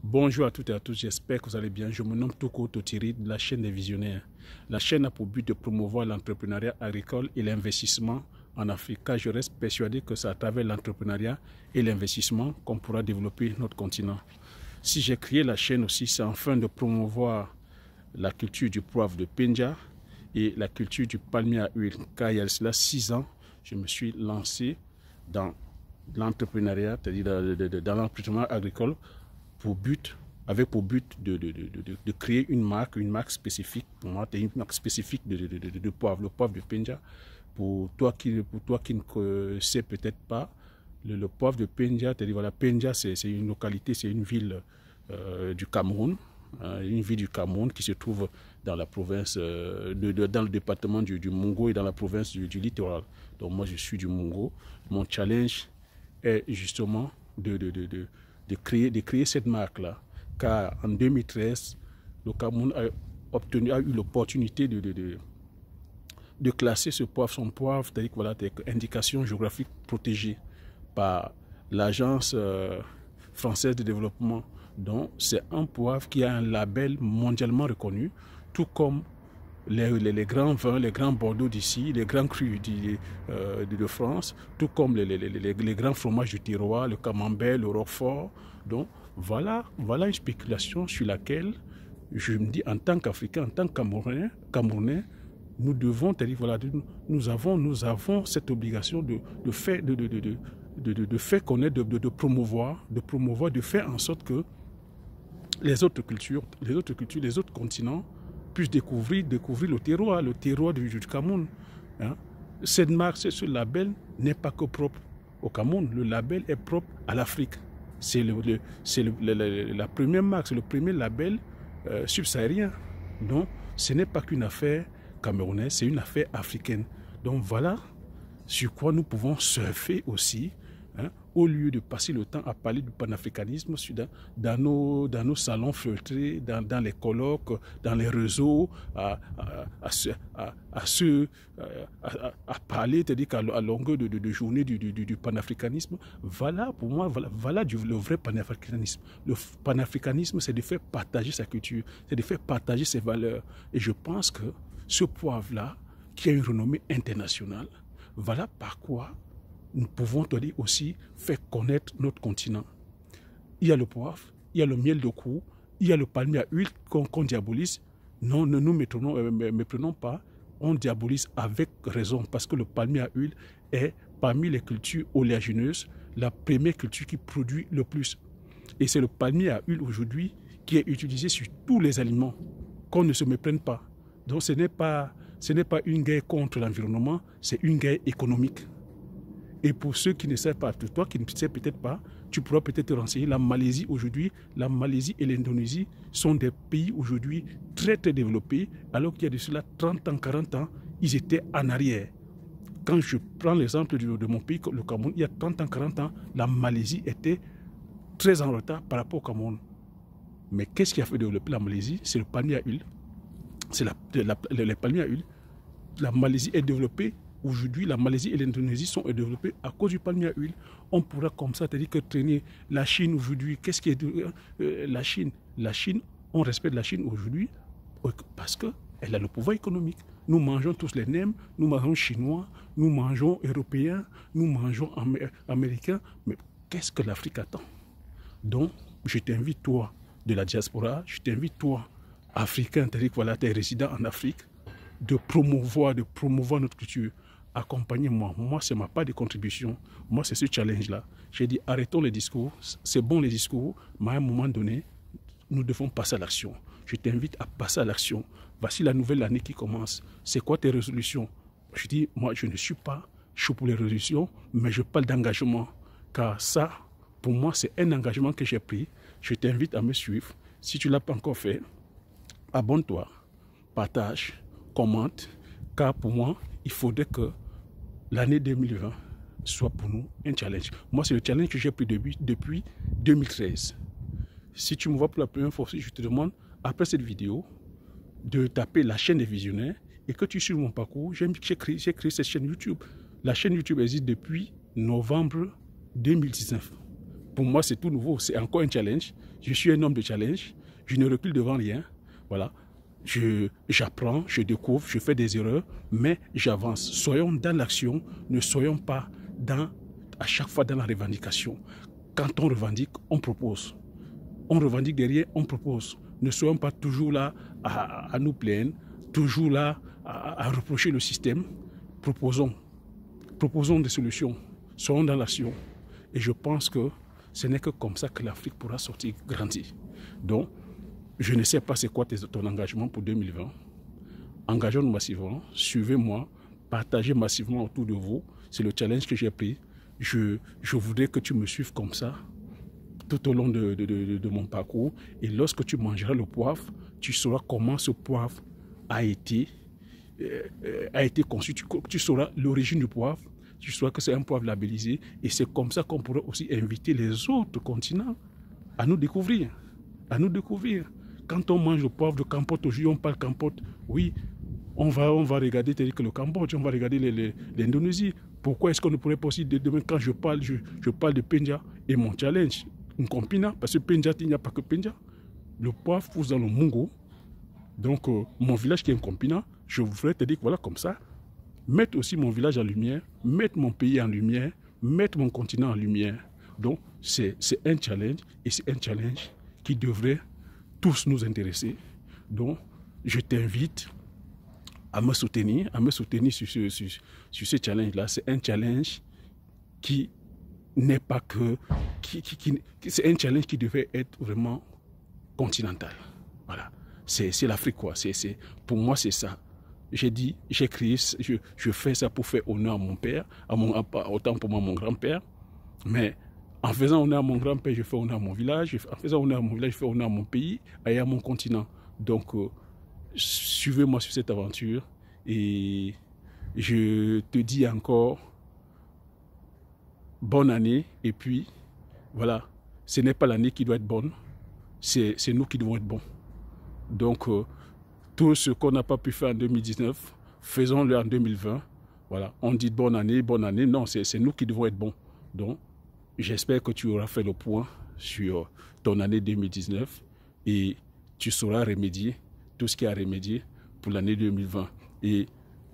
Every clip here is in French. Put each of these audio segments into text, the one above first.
Bonjour à toutes et à tous, j'espère que vous allez bien. Je me nomme Toko Totiri de la chaîne des visionnaires. La chaîne a pour but de promouvoir l'entrepreneuriat agricole et l'investissement en Afrique, car je reste persuadé que c'est à travers l'entrepreneuriat et l'investissement qu'on pourra développer notre continent. Si j'ai créé la chaîne aussi, c'est afin de promouvoir la culture du poivre de Penja et la culture du palmier à huile, car il y a cela 6 ans, je me suis lancé dans l'entrepreneuriat, c'est-à-dire dans l'entrepreneuriat agricole, avec pour but de créer une marque spécifique pour moi, une marque spécifique de poivre, le poivre de Penja. Pour toi qui ne sais peut-être pas, le poivre de Penja, voilà, Penja c'est une localité, c'est une ville du Cameroun, une ville du Cameroun qui se trouve dans la province, dans le département du Mungo et dans la province du littoral. Donc moi je suis du Mungo. Mon challenge est justement de créer cette marque-là. Car en 2013, le Cameroun a eu l'opportunité de classer son poivre, c'est-à-dire voilà, avec indication géographique protégée par l'Agence française de développement. Donc c'est un poivre qui a un label mondialement reconnu, tout comme les grands vins, les grands Bordeaux d'ici, les grands crus de France, tout comme les grands fromages du terroir, le camembert, le roquefort. Donc voilà une spéculation sur laquelle je me dis en tant qu'Africain, en tant que Camerounais, nous devons, voilà, nous avons cette obligation de faire connaître, de promouvoir, de faire en sorte que les autres cultures, les autres continents puissent découvrir le terroir du Cameroun. Hein. Cette marque, ce label n'est pas que propre au Cameroun, le label est propre à l'Afrique. C'est la première marque, c'est le premier label subsahárien. Donc, ce n'est pas qu'une affaire camerounaise, c'est une affaire africaine. Donc voilà sur quoi nous pouvons surfer aussi, hein, au lieu de passer le temps à parler du panafricanisme dans nos salons feutrés, dans les colloques, dans les réseaux, à parler, c'est-à-dire à longueur de journée du panafricanisme. Voilà, pour moi, voilà le vrai panafricanisme. Le panafricanisme, c'est de faire partager sa culture, c'est de faire partager ses valeurs. Et je pense que ce poivre-là, qui a une renommée internationale, voilà par quoi nous pouvons aussi faire connaître notre continent. Il y a le poivre, il y a le miel de cou, il y a le palmier à huile qu'on diabolise. Non, ne nous méprenons pas, on diabolise avec raison parce que le palmier à huile est parmi les cultures oléagineuses la première culture qui produit le plus. Et c'est le palmier à huile aujourd'hui qui est utilisé sur tous les aliments, qu'on ne se méprenne pas. Donc ce n'est pas une guerre contre l'environnement, c'est une guerre économique. Et pour ceux qui ne savent pas, toi qui ne sais peut-être pas, tu pourras peut-être te renseigner. La Malaisie aujourd'hui, la Malaisie et l'Indonésie sont des pays aujourd'hui très très développés, alors qu'il y a de cela 30 ans, 40 ans, ils étaient en arrière. Quand je prends l'exemple de mon pays, le Cameroun, il y a 30 ans, 40 ans, la Malaisie était très en retard par rapport au Cameroun. Mais qu'est-ce qui a fait développer la Malaisie? C'est le palmier à huile. C'est les palmiers à huile. La Malaisie est développée. Aujourd'hui, la Malaisie et l'Indonésie sont développées à cause du palmier à huile. On pourra comme ça, c'est-à-dire que traîner la Chine aujourd'hui. Qu'est-ce qui est la Chine? La Chine, on respecte la Chine aujourd'hui parce qu'elle a le pouvoir économique. Nous mangeons tous les nems, nous mangeons chinois, nous mangeons européens, nous mangeons américains. Mais qu'est-ce que l'Afrique attend? Donc, je t'invite, toi, de la diaspora, je t'invite, toi, Africain, c'est-à-dire que voilà, tu es résident en Afrique, de promouvoir notre culture. Accompagnez-moi. Moi, c'est ma part de contribution. Moi, c'est ce challenge-là. J'ai dit, arrêtons les discours. C'est bon les discours, mais à un moment donné, nous devons passer à l'action. Je t'invite à passer à l'action. Voici la nouvelle année qui commence. C'est quoi tes résolutions? Je dis, moi, je ne suis pas chaud pour les résolutions, mais je parle d'engagement. Car ça, pour moi, c'est un engagement que j'ai pris. Je t'invite à me suivre. Si tu ne l'as pas encore fait, abonne-toi, partage, commente, car pour moi, il faudrait que l'année 2020 soit pour nous un challenge. Moi, c'est le challenge que j'ai pris depuis 2013. Si tu me vois pour la première fois, je te demande, après cette vidéo, de taper la chaîne des visionnaires et que tu suives mon parcours. J'ai créé cette chaîne YouTube. La chaîne YouTube existe depuis novembre 2019. pour moi, c'est tout nouveau. C'est encore un challenge. Je suis un homme de challenge. Je ne recule devant rien. Voilà. J'apprends, je découvre, je fais des erreurs, mais j'avance. Soyons dans l'action, ne soyons pas à chaque fois dans la revendication. Quand on revendique, on propose. On revendique derrière, on propose. Ne soyons pas toujours là à nous plaindre, toujours là à reprocher le système. Proposons des solutions. Soyons dans l'action. Et je pense que ce n'est que comme ça que l'Afrique pourra sortir grandie. Donc, je ne sais pas c'est quoi ton engagement pour 2020. Engageons-nous massivement, suivez-moi, partagez massivement autour de vous. C'est le challenge que j'ai pris. Je voudrais que tu me suives comme ça tout au long de mon parcours. Et lorsque tu mangeras le poivre, tu sauras comment ce poivre a été conçu. Tu sauras l'origine du poivre. Tu sauras que c'est un poivre labellisé. Et c'est comme ça qu'on pourrait aussi inviter les autres continents à nous découvrir. À nous découvrir. Quand on mange le poivre de Campote, aujourd'hui on parle Campote, oui, on va regarder que le Cambodge, on va regarder l'Indonésie. Pourquoi est-ce qu'on ne pourrait pas aussi, demain quand je parle de Penja et mon challenge, un Compina, parce que Penja, il n'y a pas que Penja. Le poivre pousse dans le Mungo. Donc, mon village qui est un Compina, je voudrais te dire que voilà, comme ça, mettre aussi mon village en lumière, mettre mon pays en lumière, mettre mon continent en lumière. Donc, c'est un challenge, et c'est un challenge qui devrait tous nous intéresser. Donc, je t'invite à me soutenir sur ce challenge-là. C'est un challenge qui n'est pas que... c'est un challenge qui devait être vraiment continental. Voilà. C'est l'Afrique, quoi. Pour moi, c'est ça. J'ai dit, j'ai créé, je fais ça pour faire honneur à mon père, autant pour moi, mon grand-père. Mais en faisant honneur à mon grand-père, je fais honneur à mon village. En faisant honneur à mon village, je fais honneur à mon pays et à mon continent. Donc, suivez-moi sur cette aventure. Et je te dis encore bonne année. Et puis, voilà, ce n'est pas l'année qui doit être bonne. C'est nous qui devons être bons. Donc, tout ce qu'on n'a pas pu faire en 2019, faisons-le en 2020. Voilà, on dit bonne année. Non, c'est nous qui devons être bons. Donc, j'espère que tu auras fait le point sur ton année 2019 et tu sauras remédier tout ce qui a remédié pour l'année 2020. Et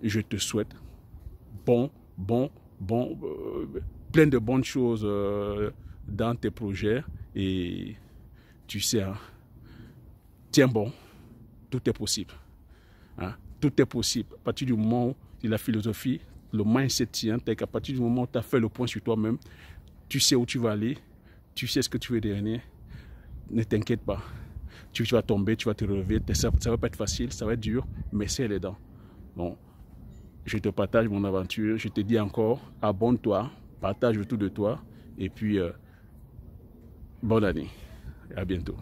je te souhaite plein de bonnes choses dans tes projets. Et tu sais, hein, tiens bon, tout est possible. Hein? Tout est possible. À partir du moment où la philosophie, le mindset tient, à partir du moment où tu as fait le point sur toi-même, tu sais où tu vas aller, tu sais ce que tu veux devenir. Ne t'inquiète pas. Tu vas tomber, tu vas te relever. Ça ne va pas être facile, ça va être dur, mais c'est les dents. Bon, je te partage mon aventure. Je te dis encore, abonne-toi, partage autour de toi. Et puis, bonne année. À bientôt.